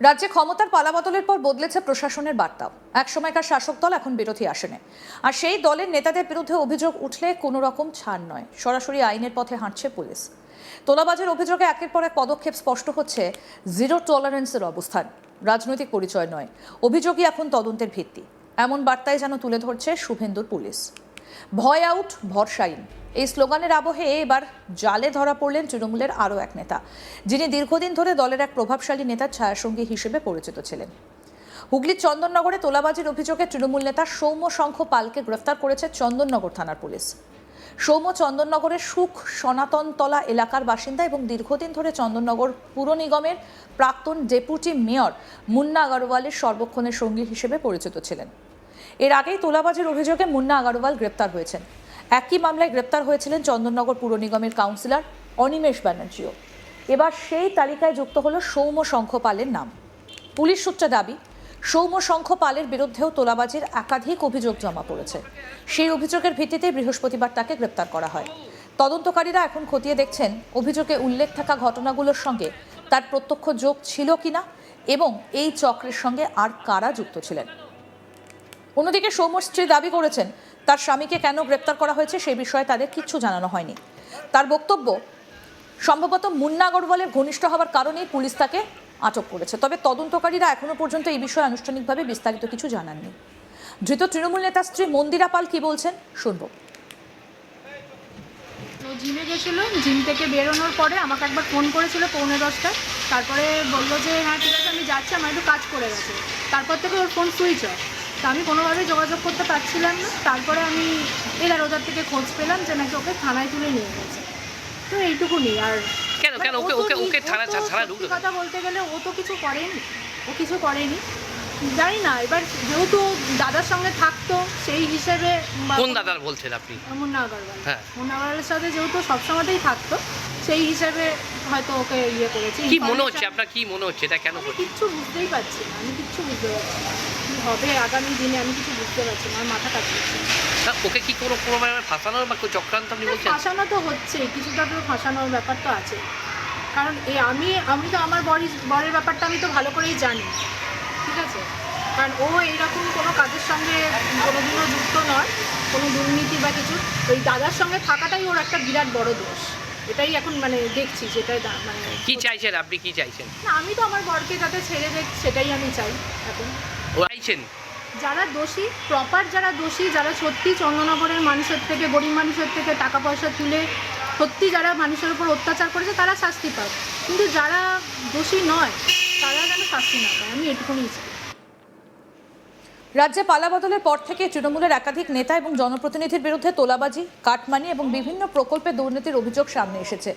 রাজ্যে ক্ষমতার পালাবদলের পর বদলেছে প্রশাসনের বার্তাও। এক সময়কার শাসক দল এখন বিরোধী আসনে, আর সেই দলের নেতাদের বিরুদ্ধে অভিযোগ উঠলে কোনো রকম ছাড় নয়, সরাসরি আইনের পথে হাঁটছে পুলিশ। তোলাবাজের অভিযোগে একের পর এক পদক্ষেপ স্পষ্ট হচ্ছে। জিরো টলারেন্সের অবস্থান, রাজনৈতিক পরিচয় নয়, অভিযোগই এখন তদন্তের ভিত্তি, এমন বার্তায় যেন তুলে ধরছে শুভেন্দুর পুলিশ। ভয় আউট, ভরসা ইন, এই স্লোগানের আবহে এবার জালে ধরা পড়লেন তৃণমূলের আরও এক নেতা, যিনি দীর্ঘদিন ধরে দলের এক প্রভাবশালী নেতার ছায়াসঙ্গী হিসেবে পরিচিত ছিলেন। হুগলির চন্দননগরে তোলাবাজির অভিযোগে তৃণমূল নেতা সৌম্য শঙ্খ পালকে গ্রেফতার করেছে চন্দননগর থানার পুলিশ। সৌম্য চন্দননগরের সুখ সনাতনতলা এলাকার বাসিন্দা এবং দীর্ঘদিন ধরে চন্দননগর পুর নিগমের প্রাক্তন ডেপুটি মেয়র মুন্না আগরওয়ালের সর্বক্ষণের সঙ্গী হিসেবে পরিচিত ছিলেন। এর আগেই তোলাবাজির অভিযোগে মুন্না আগরওয়াল গ্রেপ্তার হয়েছেন। একই মামলায় গ্রেপ্তার হয়েছিলেন চন্দননগর পুর নিগমের কাউন্সিলর অনিমেষ ব্যানার্জিও। এবার সেই তালিকায় যুক্ত হলো সৌম্য শঙ্খ পালের নাম। পুলিশ সূত্রে দাবি, সৌম্য শঙ্খ পালের বিরুদ্ধেও তোলাবাজির একাধিক অভিযোগ জমা পড়েছে। সেই অভিযোগের ভিত্তিতে বৃহস্পতিবার তাকে গ্রেপ্তার করা হয়। তদন্তকারীরা এখন খতিয়ে দেখছেন অভিযোগে উল্লেখ থাকা ঘটনাগুলোর সঙ্গে তার প্রত্যক্ষ যোগ ছিল কিনা এবং এই চক্রের সঙ্গে আর কারা যুক্ত ছিলেন। অন্যদিকে সৌম্যর স্ত্রী দাবি করেছেন, তার স্বামীকে কেন গ্রেপ্তার করা হয়েছে সে বিষয়ে তাদের কিচ্ছু জানানো হয়নি। তার বক্তব্য, সম্ভবত মুন্না আগরওয়ালের ঘনিষ্ঠ হওয়ার কারণেই পুলিশ তাকে আটক করেছে। তবে তদন্তকারীরা এখনো পর্যন্ত এই বিষয়ে আনুষ্ঠানিকভাবে বিস্তারিত কিছু জানাননি। ধৃত তৃণমূল নেতার স্ত্রী মন্দিরা পাল কি বলছেন শুনবো। জিমে গেছিলো, জিম থেকে বেরোনোর পরে আমাকে একবার ফোন করেছিল 9:45টায়। তারপরে বললো যে হ্যাঁ ঠিক আছে আমি যাচ্ছি, আমার একটু কাজ করে গেছে। তারপর থেকে ওর ফোন সুইচ অফ, তা আমি কোনোভাবেই যোগাযোগ করতে পারছিলাম না। তারপরে আমি ওদের থেকে খোঁজ পেলাম যে নাকি ওকে থানায় তুলে নিয়ে গেছে। তো এইটুকুনি। আর কেন কেন ওকে ওকে ওকে থানা ঢুকলো? কথা বলতে গেলে ও তো কিছু করেনি, জানি না। এবার যেহেতু দাদার সঙ্গে থাকতো সেই হিসেবে। কোন দাদার বলছেন আপনি? মুন্না আগরওয়াল। হ্যাঁ, মুন্না আগরওয়ালের সাথে যেহেতু সবসময়তেই থাকতো সেই হিসেবে হয়তো ওকে করেছি। কি মনে হচ্ছে আপনার, কি মনে হচ্ছে এটা কেন করছে? কিচ্ছু বুঝতেই পারছি না, আমি কিচ্ছু বুঝতে পারছি না কি হবে আগামী দিনে, আমি কিছু বুঝতে পারছি না, আমার মাথা কাজ করছে না। ওকে কি কোনো ফাঁসানোর বা চক্রান্ত আপনি বলছেন? ফাঁসানো তো হচ্ছেই, কিছুটা তো ফাঁসানোর ব্যাপার তো আছে। কারণ আমি তো আমার বরের ব্যাপারটা আমি তো ভালো করেই জানি, ঠিক আছে। কারণ ও এইরকম কোনো কাজের সঙ্গে কোনোদিনও যুক্ত নয়, কোনো দুর্নীতি বা কিছু। ওই দাদার সঙ্গে থাকাটাই ওর একটা বিরাট বড় দোষ, এটাই এখন দেখছি। সেটাই কি চাইছেন আপনি, কি চাইছেন? না, আমি তো আমার বরকে যাতে ছেড়ে দেখ সেটাই আমি চাই এখন। ও চাইছেন যারা দোষী, প্রপার যারা দোষী, যারা সত্যি চন্দননগরের মানুষের থেকে, গরিব মানুষের থেকে টাকা পয়সা তুলে সত্যি যারা মানুষের উপর অত্যাচার করেছে তারা শাস্তি পায়, কিন্তু যারা দোষী নয় তারা যেন শাস্তি না পায়, আমি এটুকুনি চাই। রাজ্যে পালাবদলের পর থেকে তৃণমূলের একাধিক নেতা এবং জনপ্রতিনিধির বিরুদ্ধে তোলাবাজি, কাটমানি এবং বিভিন্ন প্রকল্পে দুর্নীতির অভিযোগ সামনে এসেছে।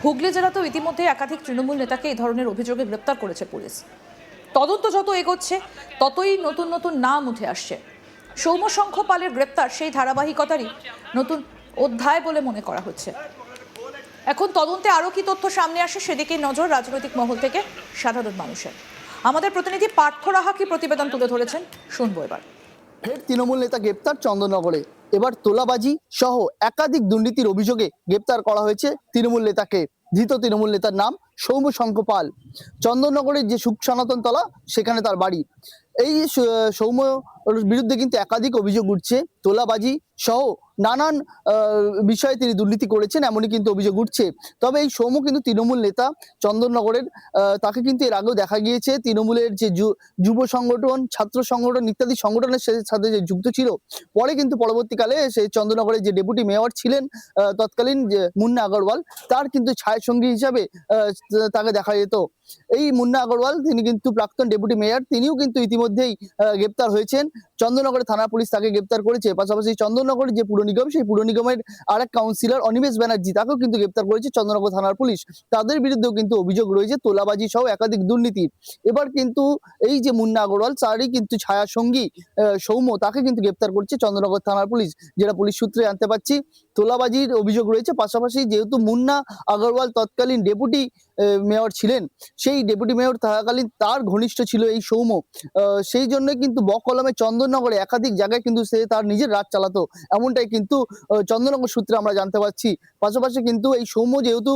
হুগলি জেলাতেও ইতিমধ্যে একাধিক তৃণমূল নেতাকে এই ধরনের অভিযোগে গ্রেপ্তার করেছে পুলিশ। তদন্ত যত এগোচ্ছে ততই নতুন নতুন নাম উঠে আসছে। সৌম্য শঙ্খ পালের গ্রেপ্তার সেই ধারাবাহিকতারই নতুন অধ্যায় বলে মনে করা হচ্ছে। এখন তদন্তে আরও কি তথ্য সামনে আসে সেদিকে নজর রাজনৈতিক মহল থেকে সাধারণ মানুষের। আমাদের প্রতিনিধি পার্থ রাহা কি প্রতিবেদন তুলে ধরেছেন শুনবো এবার। ফের তৃণমূল নেতা গ্রেপ্তার চন্দননগরে। এবার তোলাবাজি সহ একাধিক দুর্নীতির অভিযোগে গ্রেপ্তার করা হয়েছে তৃণমূল নেতাকে। ধৃত তৃণমূল নেতার নাম সৌম্য শঙ্খ পাল। চন্দননগরের যে সুখ সনাতনতলা সেখানে তার বাড়ি। এই সৌম্য বিরুদ্ধে কিন্তু একাধিক অভিযোগ উঠছে। তোলাবাজি সহ নানান বিষয়ে তিনি দুর্নীতি করেছেন এমনই কিন্তু অভিযোগ উঠছে। তবে এই সৌম্য কিন্তু তৃণমূল নেতা চন্দননগরের। তাকে কিন্তু এর আগেও দেখা গিয়েছে তৃণমূলের যে যুব সংগঠন, ছাত্র সংগঠন ইত্যাদি সংগঠনের সাথে যে যুক্ত ছিল। পরে কিন্তু পরবর্তীকালে সেই চন্দননগরের যে ডেপুটি মেয়র ছিলেন তৎকালীন যে মুন্না আগরওয়াল, তার কিন্তু ছায়াসঙ্গী হিসাবে তাকে দেখা যেত। এই মুন্না আগরওয়াল তিনি কিন্তু প্রাক্তন ডেপুটি মেয়র, তিনিও কিন্তু ইতিমধ্যেই গ্রেপ্তার হয়েছেন। চন্দননগরের থানা পুলিশ তাকে গ্রেপ্তার করেছে। পাশাপাশি চন্দননগরের যে পুর নিগম, সেই পুর নিগমের আরেক কাউন্সিলর অনিমেষ ব্যানার্জি, তাকেও কিন্তু গ্রেপ্তার করেছে চন্দননগর থানার পুলিশ। তাদের বিরুদ্ধেও কিন্তু অভিযোগ রয়েছে তোলাবাজি সহ একাধিক দুর্নীতি। এবার কিন্তু এই যে মুন্না আগরওয়াল, তারই কিন্তু ছায়াসঙ্গী সৌম্য, তাকে কিন্তু গ্রেপ্তার করছে চন্দননগর থানার পুলিশ, যেটা পুলিশ সূত্রে জানতে পারছি। তোলাবাজির অভিযোগ রয়েছে, পাশাপাশি যেহেতু মুন্না আগরওয়াল তৎকালীন ডেপুটি মেয়র ছিলেন, সেই ডেপুটি মেয়র থাকাকালীন তার ঘনিষ্ঠ ছিল এই সৌম্য, সেই জন্য কিন্তু বকলমে চন্দননগরে একাধিক জায়গায় কিন্তু সে তার নিজের রাজ চালাতো, এমনটাই কিন্তু চন্দননগর সূত্রে আমরা জানতে পারছি। পাশাপাশি কিন্তু এই সৌম্য যেহেতু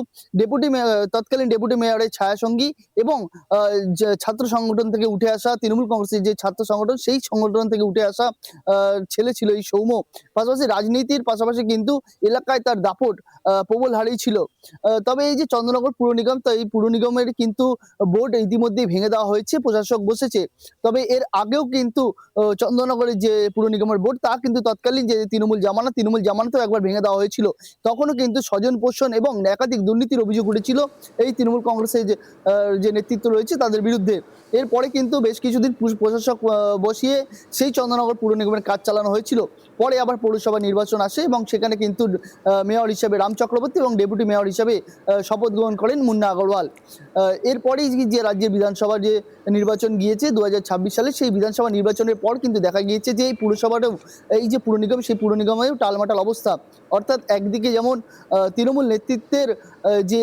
তৎকালীন ডেপুটি মেয়রের ছায়াসঙ্গী এবং ছাত্র সংগঠন থেকে উঠে আসা, তৃণমূল কংগ্রেসের যে ছাত্র সংগঠন সেই সংগঠন থেকে উঠে আসা ছেলে ছিল এই সৌম্য। পাশাপাশি রাজনীতির পাশাপাশি কিন্তু এলাকায় তার দাপট প্রবল হারেই ছিল। তবে এই যে চন্দননগর পুর নিগম, তো এই পুর নিগমের কিন্তু বোর্ড ইতিমধ্যেই ভেঙে দেওয়া হয়েছে, প্রশাসক বসেছে। তবে এর আগেও কিন্তু চন্দননগরের যে পুর নিগমের বোর্ড তা কিন্তু তৎকালীন যে তৃণমূল জামানাতেও একবার ভেঙে দেওয়া হয়েছিল। তখনও কিন্তু স্বজন পোষণ এবং একাধিক দুর্নীতির অভিযোগ উঠেছিল এই তৃণমূল কংগ্রেসের যে নেতৃত্ব রয়েছে তাদের বিরুদ্ধে। এরপরে কিন্তু বেশ কিছুদিন প্রশাসক বসিয়ে সেই চন্দননগর পুর নিগমের কাজ চালানো হয়েছিল। পরে আবার পৌরসভা নির্বাচন আসে এবং সেখানে কিন্তু মেয়র হিসেবে রাম চক্রবর্তী এবং ডেপুটি মেয়র হিসেবে শপথ গ্রহণ করেন মুন্না আগরওয়াল। এরপরেই যে রাজ্যের বিধানসভার যে নির্বাচন গিয়েছে 2026 সালে, সেই বিধানসভা নির্বাচনের পর কিন্তু দেখা গিয়েছে যে এই পুরসভাটাও, এই যে পুর নিগম, সেই পুর নিগমেও টালমাটাল অবস্থা। অর্থাৎ একদিকে যেমন তৃণমূল নেতৃত্বের যে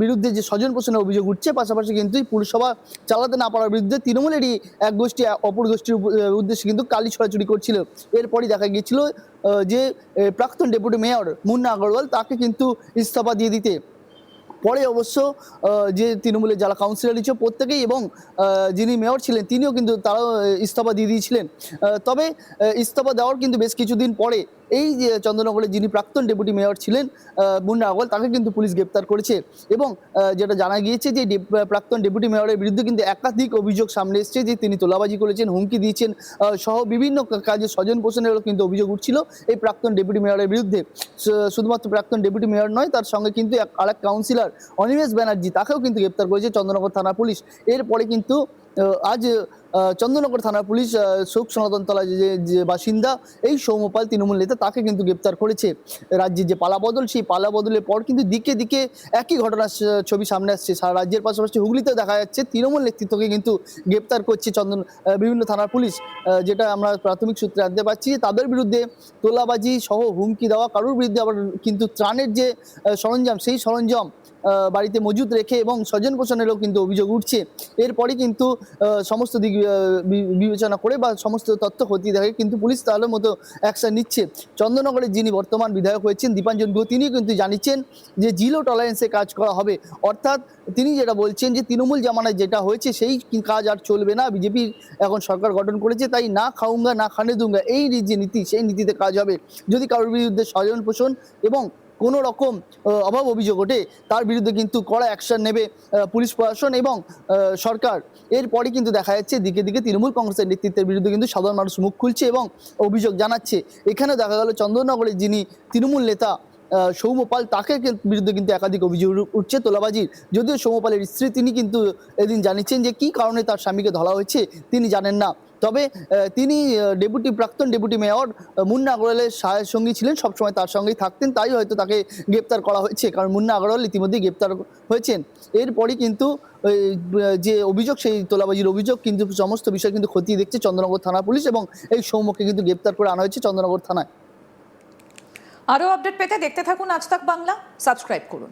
বিরুদ্ধে যে স্বজন পোষণের অভিযোগ উঠছে, পাশাপাশি কিন্তু এই পুরসভা চালাতে না পারার বিরুদ্ধে তৃণমূলেরই এক গোষ্ঠী অপর গোষ্ঠীর উদ্দেশ্যে কিন্তু কালি ছড়াছড়ি করছিল। এরপরই দেখা গিয়েছিল যে প্রাক্তন ডেপুটি মেয়র মুন্না আগরওয়াল তাকে কিন্তু ইস্তফা দিয়ে দিতে। পরে অবশ্য যে তৃণমূলের যারা কাউন্সিলর ছিল প্রত্যেকেই এবং যিনি মেয়র ছিলেন তিনিও কিন্তু তারাও ইস্তফা দিয়ে দিয়েছিলেন। তবে ইস্তফা দেওয়ার কিন্তু বেশ কিছুদিন পরে এই যে চন্দননগরের যিনি প্রাক্তন ডেপুটি মেয়র ছিলেন মুন্না আগরওয়াল, তাকে কিন্তু পুলিশ গ্রেপ্তার করেছে। এবং যেটা জানা গিয়েছে যে প্রাক্তন ডেপুটি মেয়রের বিরুদ্ধে কিন্তু একাধিক অভিযোগ সামনে এসছে যে তিনি তোলাবাজি করেছেন, হুমকি দিয়েছেন সহ বিভিন্ন কাজে স্বজন পোষণেরও কিন্তু অভিযোগ উঠছিল এই প্রাক্তন ডেপুটি মেয়রের বিরুদ্ধে। শুধুমাত্র প্রাক্তন ডেপুটি মেয়র নয়, তার সঙ্গে কিন্তু আরেক কাউন্সিলর অনিমেষ ব্যানার্জি, তাকেও কিন্তু গ্রেপ্তার করেছে চন্দননগর থানা পুলিশ। এরপরে কিন্তু আজ চন্দননগর থানার পুলিশ শোক সনাতনতলা যে বাসিন্দা এই সৌম্যপাল তৃণমূল নেতা, তাকে কিন্তু গ্রেপ্তার করেছে। রাজ্যের যে পালাবদল, সেই পালাবদলের পর কিন্তু দিকে দিকে একই ঘটনার ছবি সামনে আসছে। সারা রাজ্যের পাশাপাশি হুগলিতেও দেখা যাচ্ছে তৃণমূল নেতৃত্বকে কিন্তু গ্রেপ্তার করছে বিভিন্ন থানার পুলিশ। যেটা আমরা প্রাথমিক সূত্রে জানতে পারছি, তাদের বিরুদ্ধে তোলাবাজি সহ হুমকি দেওয়া, কারোর বিরুদ্ধে আবার কিন্তু ত্রাণের যে সরঞ্জাম, সেই সরঞ্জাম বাড়িতে মজুদ রেখে এবং স্বজন পোষণেরও কিন্তু অভিযোগ উঠছে। এরপরই কিন্তু সমস্ত দিক বিবেচনা করে বা সমস্ত তথ্য খতিয়ে দেখে কিন্তু পুলিশ তাহলে মতো অ্যাকশন নিচ্ছে। চন্দননগরের যিনি বর্তমান বিধায়ক হয়েছেন দীপাঞ্জন গুহ, তিনি কিন্তু জানিয়েছেন যে জিরো টলারেন্সে কাজ করা হবে। অর্থাৎ তিনি যেটা বলছেন যে তৃণমূল জামানায় যেটা হয়েছে সেই কাজ আর চলবে না। বিজেপি এখন সরকার গঠন করেছে, তাই না খাউঙ্গা না খানে দুঙ্গা, এই যে নীতি, সেই নীতিতে কাজ হবে। যদি কারোর বিরুদ্ধে স্বজন পোষণ এবং কোনো রকম অভাব অভিযোগ ওঠে, তার বিরুদ্ধে কিন্তু কড়া অ্যাকশন নেবে পুলিশ প্রশাসন এবং সরকার। এরপরই কিন্তু দেখা যাচ্ছে দিকে দিকে তৃণমূল কংগ্রেসের নেতৃত্বের বিরুদ্ধে কিন্তু সাধারণ মানুষ মুখ খুলছে এবং অভিযোগ জানাচ্ছে। এখানে দেখা গেল চন্দননগরের যিনি তৃণমূল নেতা সৌম্যপাল, তাকে বিরুদ্ধে কিন্তু একাধিক অভিযোগ উঠছে তোলাবাজির। যদিও সৌম্যপালের স্ত্রী তিনি কিন্তু এদিন জানিয়েছেন যে কী কারণে তার স্বামীকে ধরা হয়েছে তিনি জানেন না। তবে তিনি প্রাক্তন ডেপুটি মেয়র মুন্না আগরওয়ালের সঙ্গী ছিলেন, সবসময় তার সঙ্গেই থাকতেন, তাই হয়তো তাকে গ্রেপ্তার করা হয়েছে। কারণ মুন্না আগরওয়াল ইতিমধ্যেই গ্রেপ্তার হয়েছেন। এরপরই কিন্তু যে অভিযোগ, সেই তোলাবাজির অভিযোগ কিন্তু সমস্ত বিষয় কিন্তু খতিয়ে দেখছে চন্দননগর থানা পুলিশ এবং এই সৌম্যকে কিন্তু গ্রেপ্তার করে আনা হয়েছে চন্দননগর থানায়। আরও আপডেট পেতে দেখতে থাকুন আজ তাক বাংলা, সাবস্ক্রাইব করুন।